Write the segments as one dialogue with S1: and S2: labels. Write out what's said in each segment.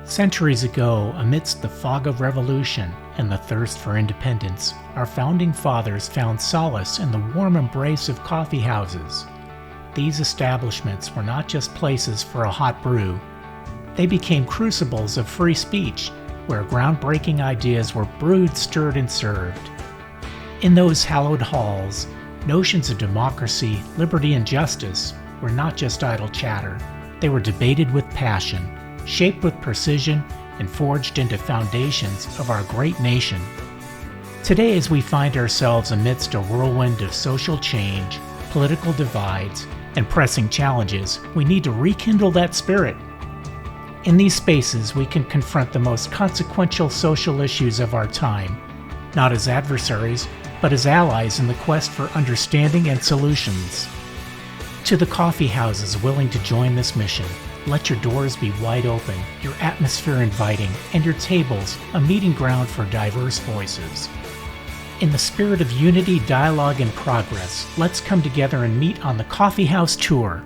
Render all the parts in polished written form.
S1: Centuries ago, amidst the fog of revolution and the thirst for independence, our founding fathers found solace in the warm embrace of coffee houses. These establishments were not just places for a hot brew. They became crucibles of free speech, where groundbreaking ideas were brewed, stirred, and served. In those hallowed halls, notions of democracy, liberty, and justice were not just idle chatter. They were debated with passion, shaped with precision, and forged into foundations of our great nation. Today, as we find ourselves amidst a whirlwind of social change, political divides, and pressing challenges, we need to rekindle that spirit. In these spaces, we can confront the most consequential social issues of our time, not as adversaries, but as allies in the quest for understanding and solutions. To the coffee houses willing to join this mission, let your doors be wide open, your atmosphere inviting, and your tables a meeting ground for diverse voices. In the spirit of unity, dialogue, and progress, let's come together and meet on the Coffeehouse Tour.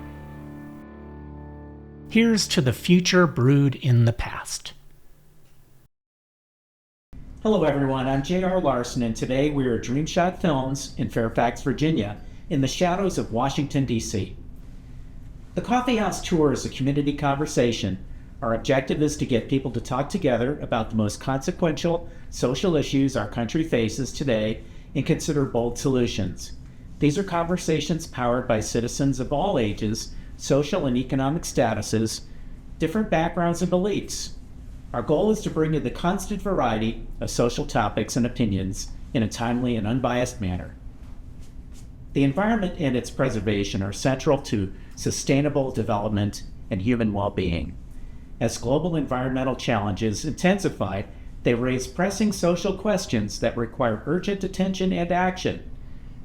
S1: Here's to the future brewed in the past. Hello everyone, I'm J.R. Larson, and today we are at Dreamshot Films in Fairfax, Virginia, in the shadows of Washington, D.C. The Coffeehouse Tour is a community conversation. Our objective is to get people to talk together about the most consequential social issues our country faces today and consider bold solutions. These are conversations powered by citizens of all ages, social and economic statuses, different backgrounds and beliefs. Our goal is to bring you the constant variety of social topics and opinions in a timely and unbiased manner. The environment and its preservation are central to sustainable development and human well-being. As global environmental challenges intensify, they raise pressing social questions that require urgent attention and action.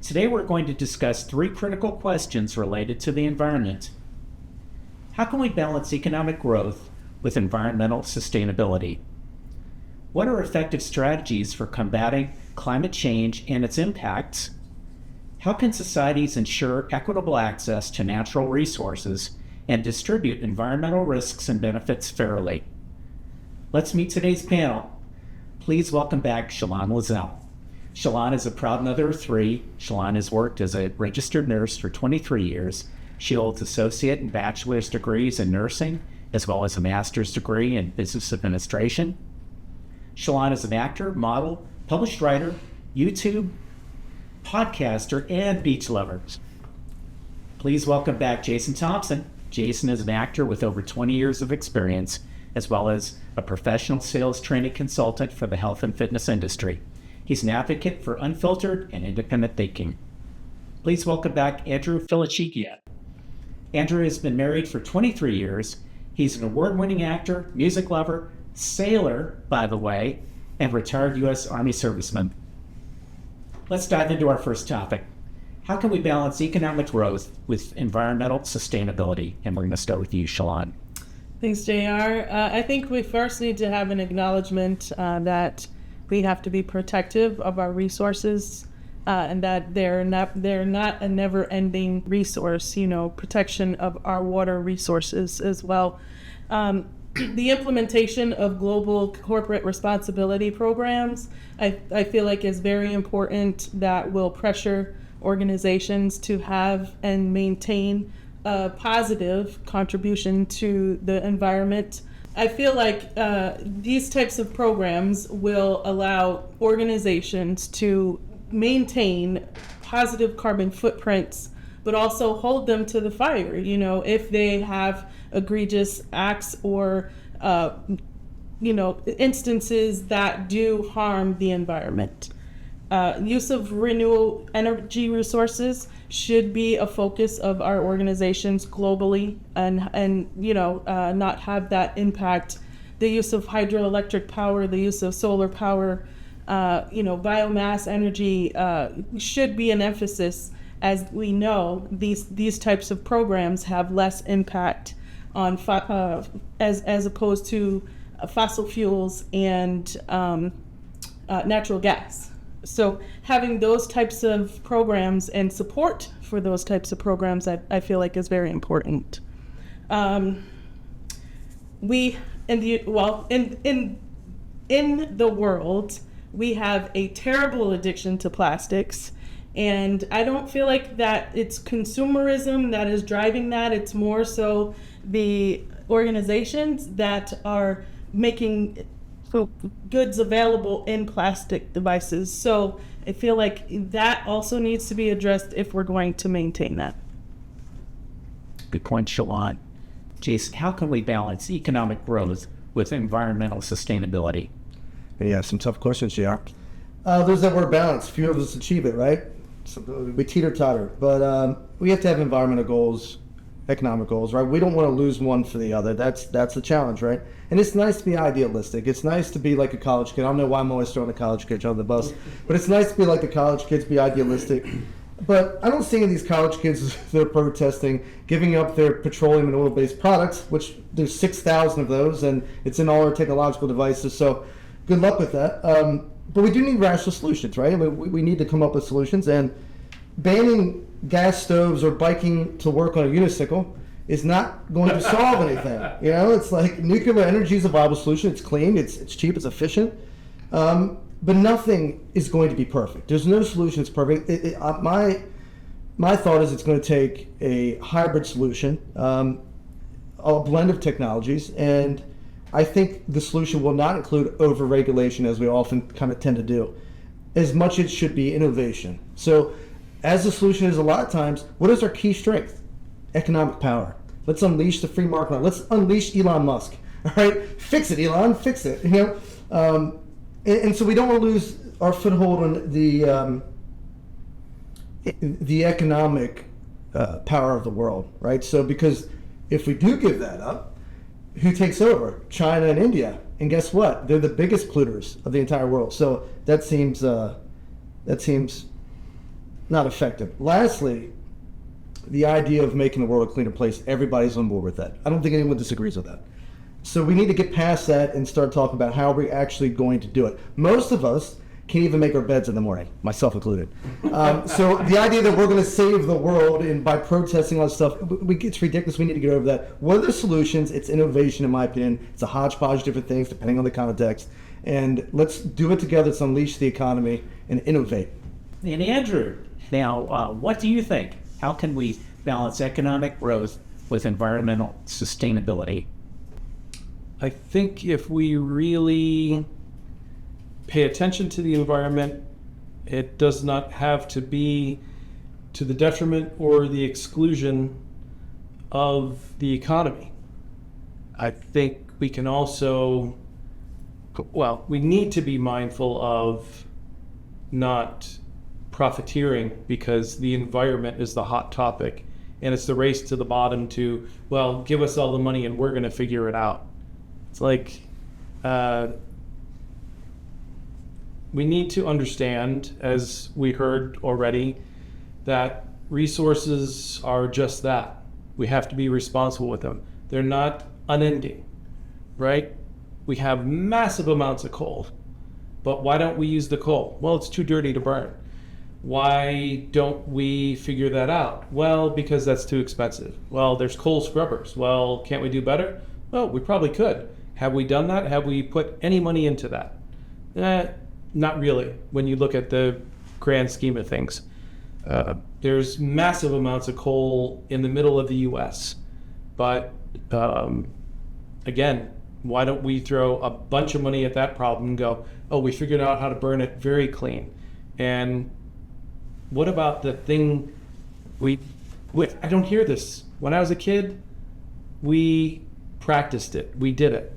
S1: Today we're going to discuss three critical questions related to the environment. How can we balance economic growth with environmental sustainability? What are effective strategies for combating climate change and its impacts? How can societies ensure equitable access to natural resources and distribute environmental risks and benefits fairly? Let's meet today's panel. Please welcome back Shalon Lizelle. Shalon is a proud mother of three. Shalon has worked as a registered nurse for 23 years. She holds associate and bachelor's degrees in nursing, as well as a master's degree in business administration. Shalon is an actor, model, published writer, YouTube podcaster, and beach lover. Please welcome back Jason Thompson. Jason is an actor with over 20 years of experience, as well as a professional sales training consultant for the health and fitness industry. He's an advocate for unfiltered and independent thinking. Please welcome back Andrew Filichikia. Andrew has been married for 23 years. He's an award-winning actor, music lover, sailor, by the way, and retired U.S. Army serviceman. Let's dive into our first topic. How can we balance economic growth with environmental sustainability? And we're going to start with you, Shalon.
S2: Thanks, JR. I think we first need to have an acknowledgement that we have to be protective of our resources and that they're not a never-ending resource, protection of our water resources as well. The implementation of global corporate responsibility programs, I feel like is very important, that will pressure organizations to have and maintain a positive contribution to the environment. I feel like these types of programs will allow organizations to maintain positive carbon footprints, but also hold them to the fire, if they have egregious acts or, instances that do harm the environment. Use of renewable energy resources should be a focus of our organizations globally and not have that impact. The use of hydroelectric power, the use of solar power, biomass energy should be an emphasis. As we know, these types of programs have less impact on as opposed to fossil fuels and natural gas. So having those types of programs and support for those types of programs, I feel like is very important. We in the world, we have a terrible addiction to plastics. And I don't feel like that it's consumerism that is driving that. It's more so the organizations that are making goods available in plastic devices. So I feel like that also needs to be addressed if we're going to maintain that.
S1: Good point, Shalon. Jason, how can we balance economic growth with environmental sustainability?
S3: Yeah, some tough questions, JR. There's that word balance. Few of us achieve it, right? So we teeter-totter. But we have to have environmental goals, economic goals, right? We don't want to lose one for the other. That's the challenge, right? And it's nice to be idealistic. It's nice to be like a college kid. I don't know why I'm always throwing the college kids on the bus, but it's nice to be like the college kids, be idealistic. But I don't see any of these college kids that are protesting, giving up their petroleum and oil-based products, which there's 6,000 of those, and it's in all our technological devices. So good luck with that. But we do need rational solutions, right? I mean, we need to come up with solutions. And banning gas stoves or biking to work on a unicycle is not going to solve anything. You know, it's like nuclear energy is a viable solution. It's clean, it's cheap, it's efficient. But nothing is going to be perfect. There's no solution that's perfect. My thought is it's going to take a hybrid solution, a blend of technologies, and I think the solution will not include over-regulation, as we often kind of tend to do. As much as it should be innovation. So as the solution is a lot of times, what is our key strength? Economic power. Let's unleash the free market. Let's unleash Elon Musk. All right, fix it, Elon, fix it. You know, and so we don't want to lose our foothold on the economic power of the world, right? So because if we do give that up, who takes over? China and India. And guess what? They're the biggest polluters of the entire world. So that seems not effective. Lastly, the idea of making the world a cleaner place, everybody's on board with that. I don't think anyone disagrees with that. So we need to get past that and start talking about how we're actually going to do it. Most of us can't even make our beds in the morning, myself included. So the idea that we're going to save the world and by protesting all this stuff, it's ridiculous. We need to get over that. What are the solutions? It's innovation, in my opinion. It's a hodgepodge of different things depending on the context. And let's do it together. Let's unleash the economy and innovate.
S1: And Andrew, now, what do you think? How can we balance economic growth with environmental sustainability?
S4: I think if we really pay attention to the environment, it does not have to be to the detriment or the exclusion of the economy. I think we can also, well, we need to be mindful of not profiteering because the environment is the hot topic and it's the race to the bottom to, well, give us all the money and we're going to figure it out. It's like, we need to understand, as we heard already, that resources are just that. We have to be responsible with them. They're not unending, right? We have massive amounts of coal, but why don't we use the coal? Well, it's too dirty to burn. Why don't we figure that out? Well, because that's too expensive. Well, there's coal scrubbers. Well, can't we do better? Well, we probably could. Have we done that? Have we put any money into that? Not really, when you look at the grand scheme of things. There's massive amounts of coal in the middle of the U.S. But again, why don't we throw a bunch of money at that problem and go, oh, we figured out how to burn it very clean. And what about the thing I don't hear this. When I was a kid, we practiced it. We did it.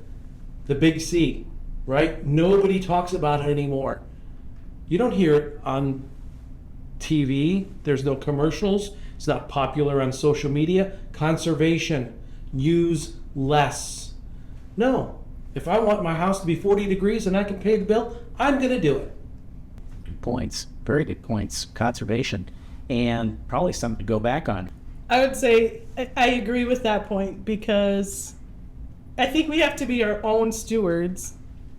S4: The big C, right? Nobody talks about it anymore. You don't hear it on TV. There's no commercials. It's not popular on social media. Conservation. Use less. No. If I want my house to be 40 degrees and I can pay the bill, I'm going to do it.
S1: Good points. Very good points. Conservation. And probably something to go back on.
S2: I would say I agree with that point because I think we have to be our own stewards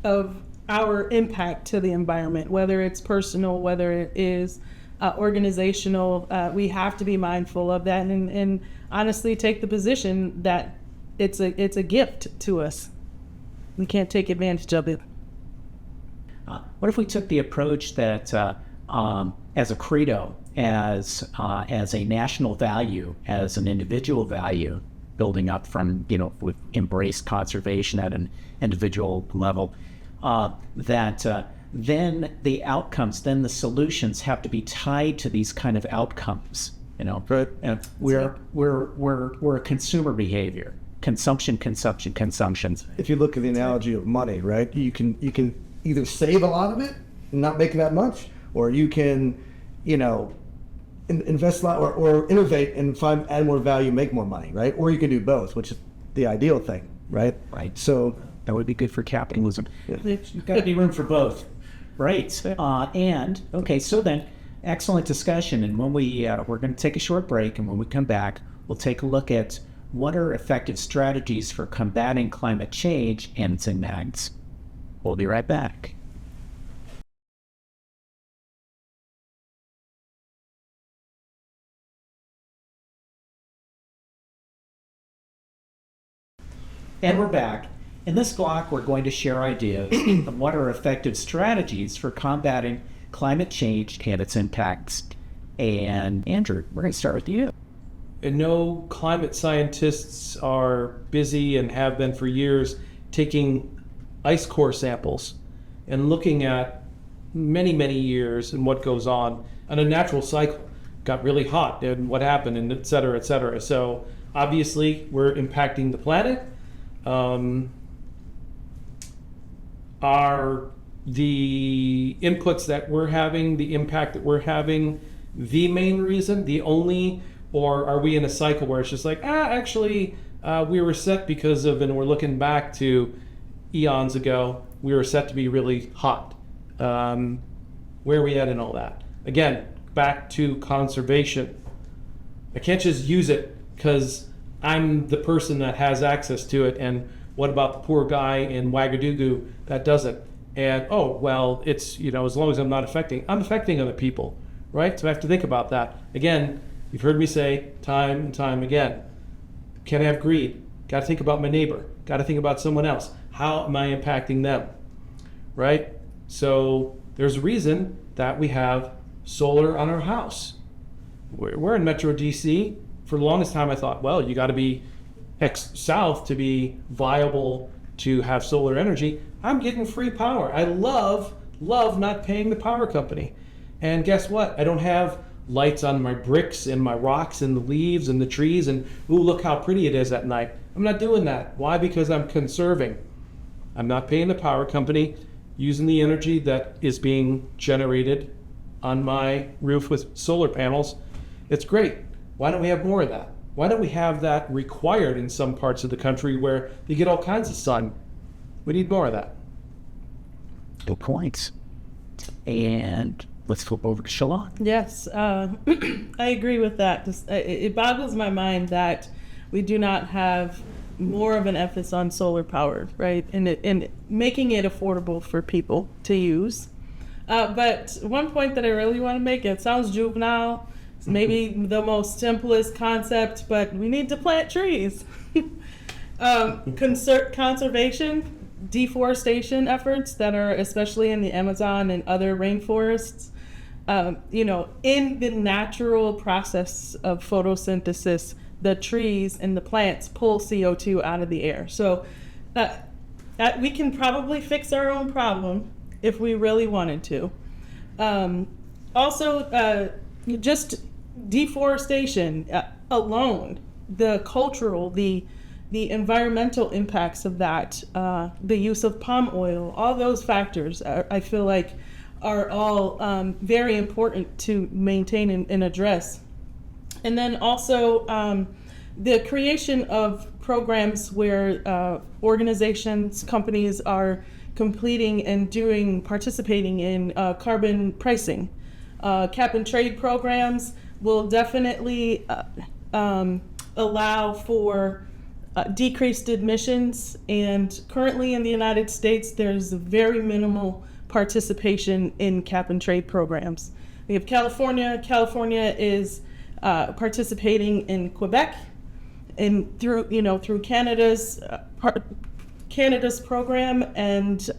S2: of our impact to the environment, whether it's personal, whether it is organizational. We have to be mindful of that and honestly take the position that it's a gift to us. we can't take advantage of it.
S1: What if we took the approach that as a credo, as a national value, as an individual value, building up from, with embrace conservation at an individual level, that then the outcomes, then the solutions have to be tied to these kind of outcomes.
S3: Right.
S1: And we're a consumer behavior, consumption.
S3: If you look at the analogy of money, right? You can either save a lot of it and not make that much, or you can, invest a lot or innovate and add more value, make more money, right? Or you can do both, which is the ideal thing, right?
S1: Right.
S3: So
S1: That would be good for capitalism.
S3: Yeah.
S1: There's got to be room for both. Right. So then, excellent discussion. And when we're going to take a short break, and when we come back, we'll take a look at what are effective strategies for combating climate change and its impacts. We'll be right back. And we're back. In this block, we're going to share ideas on what are effective strategies for combating climate change and its impacts. And Andrew, we're going to start with you.
S4: And no, climate scientists are busy and have been for years taking ice core samples and looking at many years and what goes on a natural cycle. Got really hot and what happened, and et cetera, et cetera. So obviously we're impacting the planet. Are the inputs that we're having, the impact that we're having, the main reason, the only, or are we in a cycle where it's just like, actually, we were set because of, and we're looking back to eons ago, we were set to be really hot. Where are we at in all that? Again, back to conservation. I can't just use it because I'm the person that has access to it, and what about the poor guy in Ouagadougou that doesn't? And it's, as long as I'm affecting other people, right? So I have to think about that. Again, you've heard me say time and time again, can't have greed. Got to think about my neighbor. Got to think about someone else. How am I impacting them, right? So there's a reason that we have solar on our house. We're in Metro DC. For the longest time I thought, well, you got to be south to be viable to have solar energy. I'm getting free power. I love not paying the power company. And guess what? I don't have lights on my bricks and my rocks and the leaves and the trees and, ooh, look how pretty it is at night. I'm not doing that. Why? Because I'm conserving. I'm not paying the power company, using the energy that is being generated on my roof with solar panels. It's great. Why don't we have more of that? Why don't we have that required in some parts of the country where you get all kinds of sun? We need more of that.
S1: Good points. And let's flip over to Shalon.
S2: Yes, I agree with that. It boggles my mind that we do not have more of an emphasis on solar power, right? And making it affordable for people to use. But one point that I really want to make, it sounds juvenile, it's maybe the most simplest concept, but we need to plant trees. Conservation, deforestation efforts that are especially in the Amazon and other rainforests, in the natural process of photosynthesis, the trees and the plants pull CO2 out of the air. So that we can probably fix our own problem if we really wanted to. Just deforestation alone, the cultural, the environmental impacts of that, the use of palm oil, all those factors I feel like are all very important to maintain and address. And then also the creation of programs where organizations, companies are completing and participating in carbon pricing. Cap and trade programs will definitely allow for decreased emissions, and currently in the United States there's very minimal participation in cap and trade programs. We have California. California is participating in Quebec, and through Canada's Canada's program, and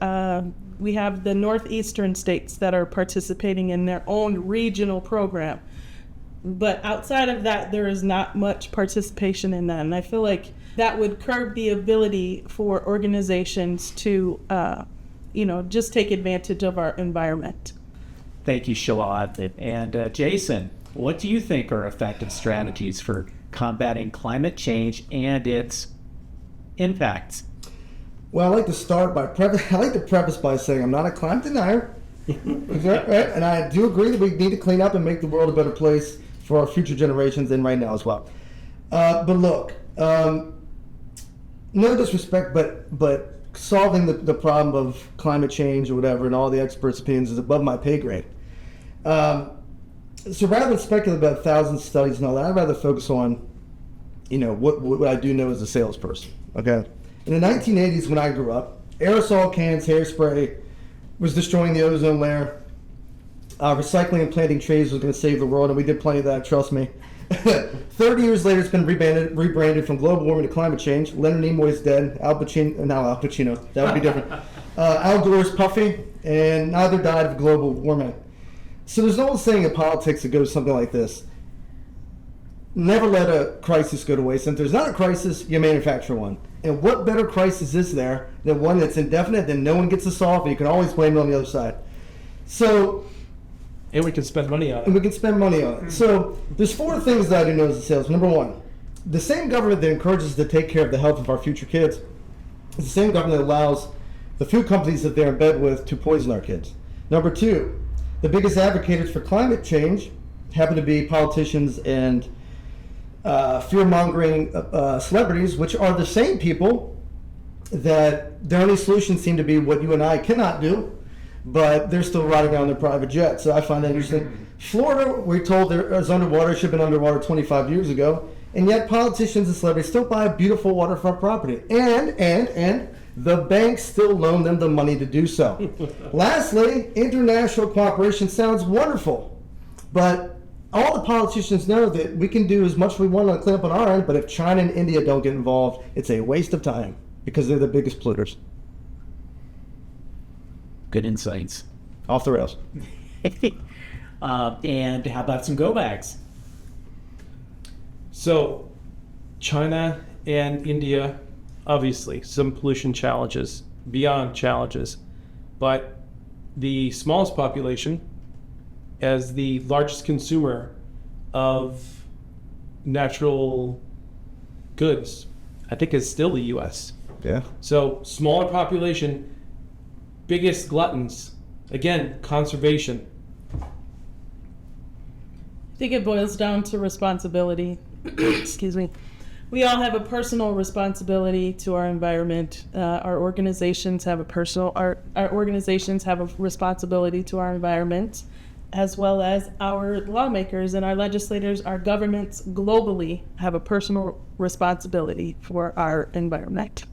S2: we have the northeastern states that are participating in their own regional program. But outside of that, there is not much participation in that. And I feel like that would curb the ability for organizations to, just take advantage of our environment.
S1: Thank you, Shalad. And Jason, what do you think are effective strategies for combating climate change and its impacts?
S3: Well, I like to start by preface by saying I'm not a climate denier. Right? And I do agree that we need to clean up and make the world a better place for our future generations and right now as well. But look, no disrespect, but solving the problem of climate change or whatever and all the experts' opinions is above my pay grade. So rather than speculate about 1,000 studies and all that, I'd rather focus on, what I do know as a salesperson. Okay. In the 1980s, when I grew up, aerosol cans, hairspray was destroying the ozone layer. Recycling and planting trees was going to save the world, and we did plenty of that, trust me. 30 years later, it's been rebranded from global warming to climate change. Leonard Nimoy's dead. Al Pacino, that would be different. Al Gore's puffy, and neither died of global warming. So there's an old saying in politics that goes something like this. Never let a crisis go to waste. And if there's not a crisis, you manufacture one. And what better crisis is there than one that's indefinite, then no one gets to solve, and you can always blame it on the other side. So...
S4: And we can spend money on it.
S3: And we can spend money on it. So there's 4 things that I do know as a salesman. Number 1, the same government that encourages us to take care of the health of our future kids is the same government that allows the food companies that they're in bed with to poison our kids. Number 2, the biggest advocates for climate change happen to be politicians and fear-mongering celebrities, which are the same people that their only solutions seem to be what you and I cannot do, but they're still riding around their private jets. So I find that interesting. Florida, we're told there is underwater, should have been underwater 25 years ago, and yet politicians and celebrities still buy beautiful waterfront property. And the banks still loan them the money to do so. Lastly, international cooperation sounds wonderful, but all the politicians know that we can do as much as we want to clean up on our end, but if China and India don't get involved, it's a waste of time because they're the biggest polluters.
S1: Good insights.
S3: Off the rails.
S1: And how about some go bags?
S4: So, China and India, obviously, some pollution challenges, beyond challenges. But the smallest population, as the largest consumer of natural goods, I think is still the U.S.
S3: Yeah.
S4: So, smaller population, biggest gluttons, again, conservation.
S2: I think it boils down to responsibility. Excuse me. We all have a personal responsibility to our environment. Our organizations have our organizations have a responsibility to our environment, as well as our lawmakers and our legislators, our governments globally have a personal responsibility for our environment.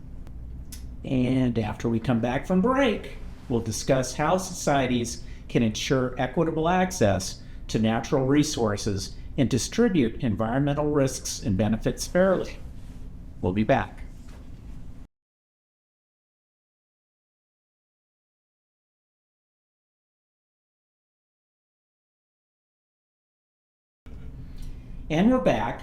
S1: And after we come back from break, we'll discuss how societies can ensure equitable access to natural resources and distribute environmental risks and benefits fairly. We'll be back. And we're back.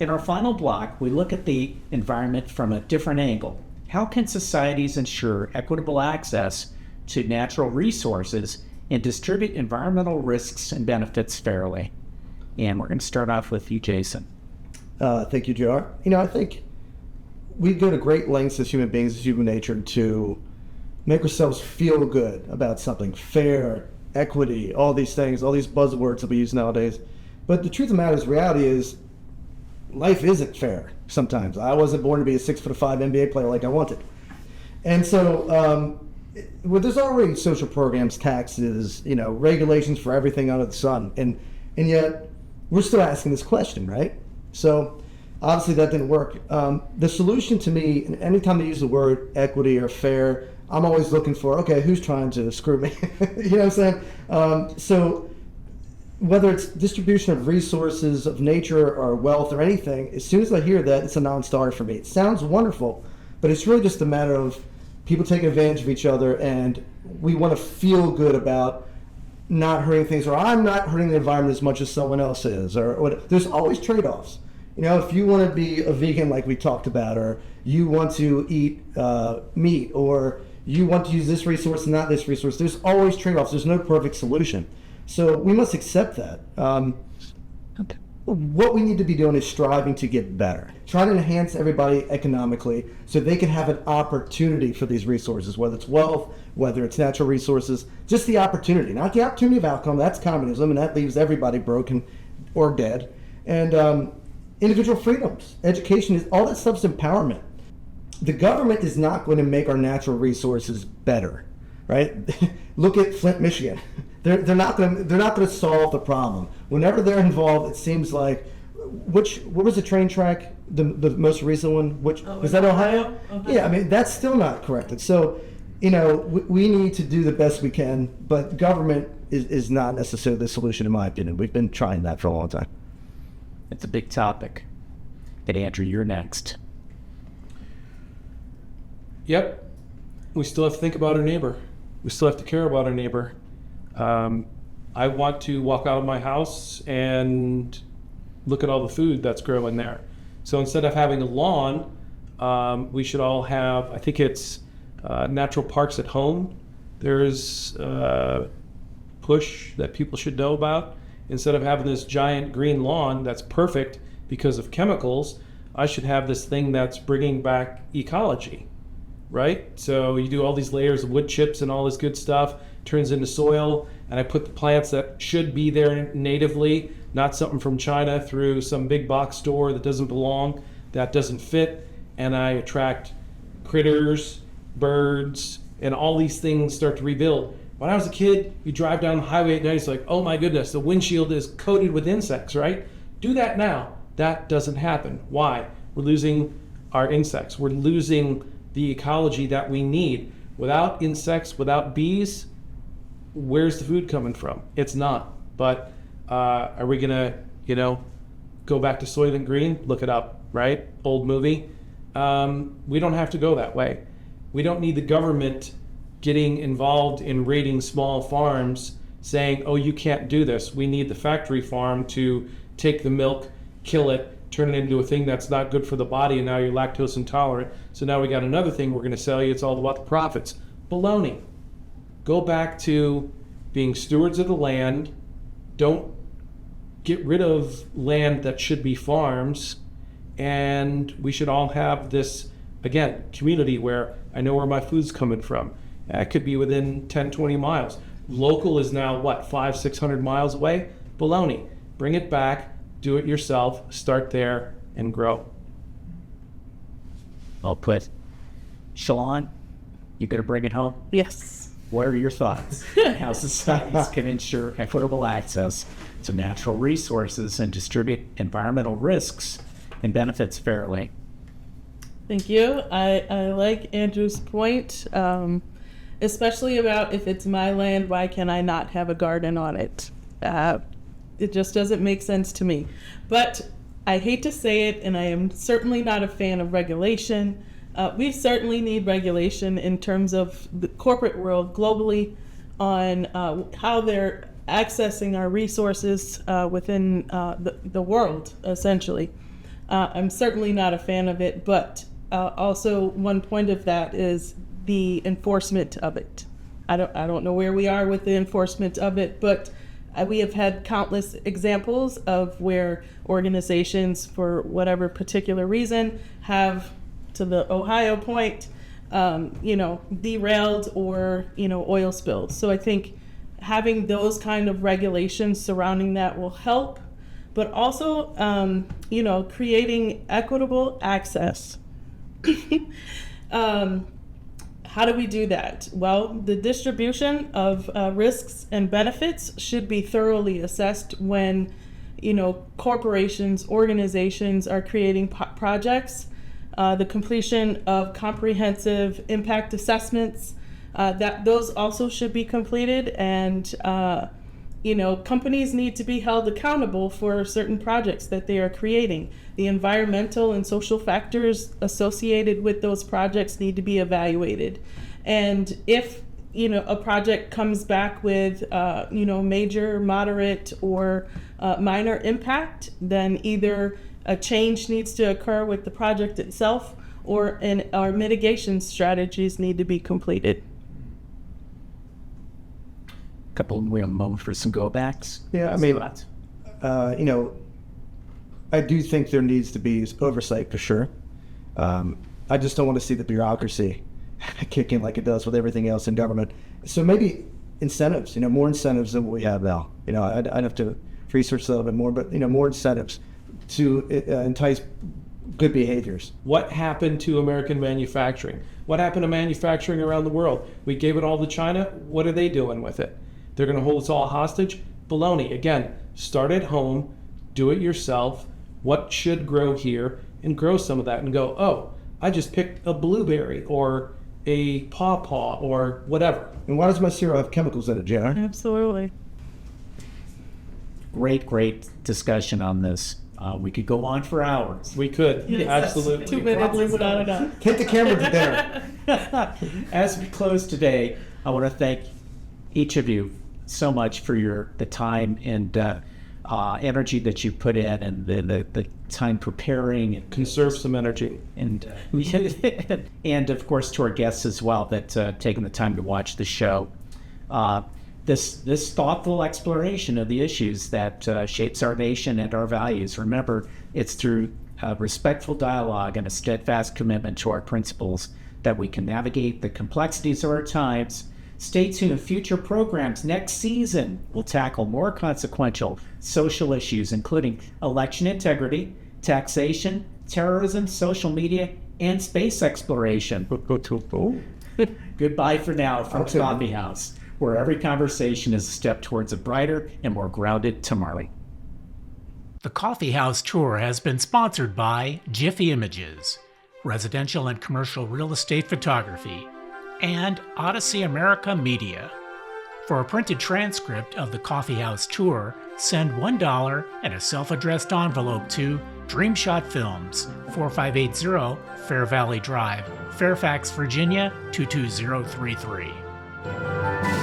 S1: In our final block, we look at the environment from a different angle. How can societies ensure equitable access to natural resources and distribute environmental risks and benefits fairly? And we're going to start off with you, Jason.
S3: Thank you, JR. I think we go to great lengths as human beings, as human nature, to make ourselves feel good about something. Fair, equity, all these things, all these buzzwords that we use nowadays. But the truth of the matter is, reality is, life isn't fair sometimes. I wasn't born to be a 6'5" NBA player like I wanted. And so, there's already social programs, taxes, regulations for everything under the sun. And yet, we're still asking this question, right? So obviously that didn't work. The solution to me, anytime they use the word equity or fair, I'm always looking for, okay, who's trying to screw me? You know what I'm saying? So whether it's distribution of resources, of nature or wealth or anything, as soon as I hear that, it's a non-starter for me. It sounds wonderful, But it's really just a matter of people taking advantage of each other, and we want to feel good about not hurting things, or I'm not hurting the environment as much as someone else is, or what. There's always trade-offs. You know, if you want to be a vegan like we talked about, or you want to eat meat, or you want to use this resource and not this resource, there's always trade-offs. There's no perfect solution. So we must accept that. What we need to be doing is striving to get better, trying to enhance everybody economically so they can have an opportunity for these resources, whether it's wealth, whether it's natural resources, just the opportunity, not the opportunity of outcome. That's communism, and that leaves everybody broken or dead. And individual freedoms, education, is all that stuff's empowerment. The government is not going to make our natural resources better, right? Look at Flint, Michigan. They're not going to solve the problem. Whenever they're involved, it seems like what was the train track, the most recent one? Was that Ohio? Yeah, I mean, that's still not corrected. So, you know, we need to do the best we can, but government is not necessarily the solution, in my opinion. We've been trying that for a long time.
S1: It's a big topic. And Andrew, you're next.
S4: Yep. We still have to think about our neighbor. We still have to care about our neighbor. I want to walk out of my house and look at all the food that's growing there. So instead of having a lawn, we should all have, I think it's natural parks at home. There's push that people should know about. Instead of having this giant green lawn that's perfect because of chemicals, I should have this thing that's bringing back ecology, right? So you do all these layers of wood chips and all this good stuff, turns into soil, and I put the plants that should be there natively, not something from China through some big box store that doesn't belong, that doesn't fit, and I attract critters, birds, and all these things start to rebuild. When I was a kid, you drive down the highway at night, it's like, oh my goodness, the windshield is coated with insects, right? Do that now. That doesn't happen. Why? We're losing our insects. We're losing the ecology that we need. Without insects, without bees, where's the food coming from? It's not. But are we gonna, go back to Soylent Green? Look it up, right? Old movie. We don't have to go that way. We don't need the government getting involved in raiding small farms saying, oh, you can't do this. We need the factory farm to take the milk, kill it, turn it into a thing that's not good for the body, and now you're lactose intolerant. So now we got another thing we're going to sell you. It's all about the profits. Baloney. Go back to being stewards of the land. Don't get rid of land that should be farms. And we should all have this, again, community where I know where my food's coming from. It could be within 10, 20 miles. Local is now, 500-600 miles away? Baloney. Bring it back, do it yourself, start there, and grow.
S1: Well put. Shalon, you gonna bring it home?
S2: Yes.
S1: What are your thoughts on how societies can ensure equitable access to natural resources and distribute environmental risks and benefits fairly?
S2: Thank you. I like Andrew's point, especially about if it's my land, why can I not have a garden on it? It just doesn't make sense to me. But I hate to say it, and I am certainly not a fan of regulation. We certainly need regulation in terms of the corporate world globally on how they're accessing our resources within the world, essentially. I'm certainly not a fan of it, but also one point of that is the enforcement of it. I don't know where we are with the enforcement of it, but we have had countless examples of where organizations, for whatever particular reason, have, to the Ohio point, derailed or, oil spills. So I think having those kind of regulations surrounding that will help, but also, creating equitable access. How do we do that? Well, the distribution of risks and benefits should be thoroughly assessed when, corporations, organizations are creating projects. The completion of comprehensive impact assessments, that those also should be completed, and companies need to be held accountable for certain projects that they are creating. The environmental and social factors associated with those projects need to be evaluated. And if a project comes back with major, moderate, or minor impact, then either a change needs to occur with the project itself, or our mitigation strategies need to be completed.
S1: We have a moment for some go backs.
S3: Yeah, I mean, I do think there needs to be oversight for sure. I just don't want to see the bureaucracy kicking like it does with everything else in government. So maybe incentives, more incentives than what we have now. I'd have to research that a little bit more, but more incentives to entice good behaviors.
S4: What happened to American manufacturing? What happened to manufacturing around the world? We gave it all to China. What are they doing with it? They're going to hold us all hostage? Baloney. Again, start at home, do it yourself. What should grow here? And grow some of that and go, oh, I just picked a blueberry or a pawpaw or whatever.
S3: And why does my cereal have chemicals in it, JR?
S2: Absolutely.
S1: Great discussion on this. We could go on for hours.
S4: We could.
S2: Yes.
S4: Absolutely.
S2: 2 minutes without a doubt.
S3: Take the camera to dinner.
S1: As we close today, I want to thank each of you so much for the time and energy that you put in, and the time preparing, and
S4: Conserve some energy.
S1: and and of course to our guests as well that taking the time to watch the show. This thoughtful exploration of the issues that shapes our nation and our values. Remember, it's through respectful dialogue and a steadfast commitment to our principles that we can navigate the complexities of our times. Stay tuned. Future programs next season will tackle more consequential social issues, including election integrity, taxation, terrorism, social media, and space exploration. Goodbye for now from
S3: Okay.
S1: Coffeehouse, where every conversation is a step towards a brighter and more grounded tomorrow. The Coffeehouse tour has been sponsored by Jiffy Images, residential and commercial real estate photography, and Odyssey America Media. For a printed transcript of the Coffeehouse tour, send $1 and a self-addressed envelope to Dreamshot Films, 4580 Fair Valley Drive, Fairfax, Virginia 22033.